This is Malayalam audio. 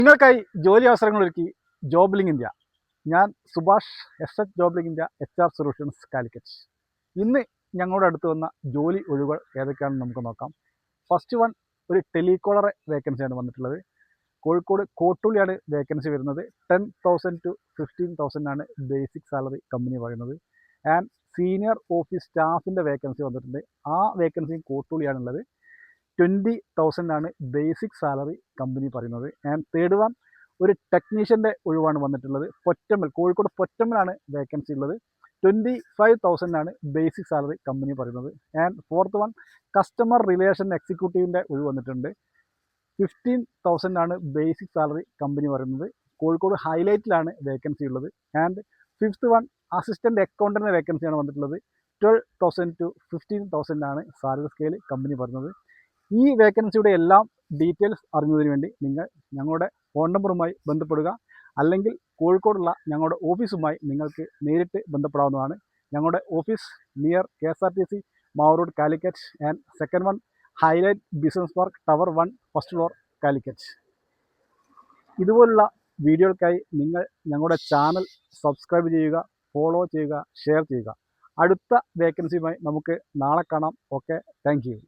നിങ്ങൾക്കായി ജോലി അവസരങ്ങൾ ഒരുക്കി ജോബ് ലിങ്ക് ഇന്ത്യ. ഞാൻ Subhash, S job link India HR solutions Calicut. ഇന്ന് ഞങ്ങളുടെ അടുത്ത് വന്ന ജോലി ഒഴിവുകൾ ഏതൊക്കെയാണെന്ന് നമുക്ക് നോക്കാം. ഫസ്റ്റ് വൺ, ഒരു ടെലികോളർ വേക്കൻസിയാണ് വന്നിട്ടുള്ളത്. കോഴിക്കോട് കോട്ടൂളിയാണ് വേക്കൻസി വരുന്നത്. 10,000 to 15,000 ആണ് ബേസിക് സാലറി കമ്പനി പറയുന്നത്. ആൻഡ് സീനിയർ ഓഫീസ് സ്റ്റാഫിൻ്റെ വേക്കൻസി വന്നിട്ടുണ്ട്. ആ വേക്കൻസിയും കോട്ടൂളിയാണുള്ളത്. 20,000 ആണ് ബേസിക് സാലറി കമ്പനി പറയുന്നത്. ആൻഡ് തേർഡ് വൺ, ഒരു ടെക്നീഷ്യൻ്റെ ഒഴിവാണ് വന്നിട്ടുള്ളത്. പൊറ്റമ്മൽ, കോഴിക്കോട് പൊറ്റമ്മലാണ് വേക്കൻസി ഉള്ളത്. 25,000 ആണ് ബേസിക് സാലറി കമ്പനി പറയുന്നത്. And fourth one, customer relation എക്സിക്യൂട്ടീവിൻ്റെ ഒഴിവ് വന്നിട്ടുണ്ട്. 15,000 ആണ് ബേസിക് സാലറി കമ്പനി പറയുന്നത്. കോഴിക്കോട് ഹൈലൈറ്റിലാണ് വേക്കൻസി ഉള്ളത്. And fifth one, assistant accountant വേക്കൻസിയാണ് വന്നിട്ടുള്ളത്. 12,000 to 15,000 ആണ് സാലറി സ്കെയിൽ കമ്പനി പറയുന്നത്. ഈ വേക്കൻസിയുടെ എല്ലാം ഡീറ്റെയിൽസ് അറിഞ്ഞതിന് വേണ്ടി നിങ്ങൾ ഞങ്ങളുടെ ഫോൺ നമ്പറുമായി ബന്ധപ്പെടുക. അല്ലെങ്കിൽ കോഴിക്കോടുള്ള ഞങ്ങളുടെ ഓഫീസുമായി നിങ്ങൾക്ക് നേരിട്ട് ബന്ധപ്പെടാവുന്നതാണ്. ഞങ്ങളുടെ office near KSRTC Mavoor road Calicut and second one highlight business park tower 1 first floor Calicut. ഇതുപോലുള്ള വീഡിയോകൾക്കായി നിങ്ങൾ ഞങ്ങളുടെ ചാനൽ സബ്സ്ക്രൈബ് ചെയ്യുക, ഫോളോ ചെയ്യുക, ഷെയർ ചെയ്യുക. അടുത്ത വേക്കൻസിയുമായി നമുക്ക് നാളെ കാണാം. Okay, thank you.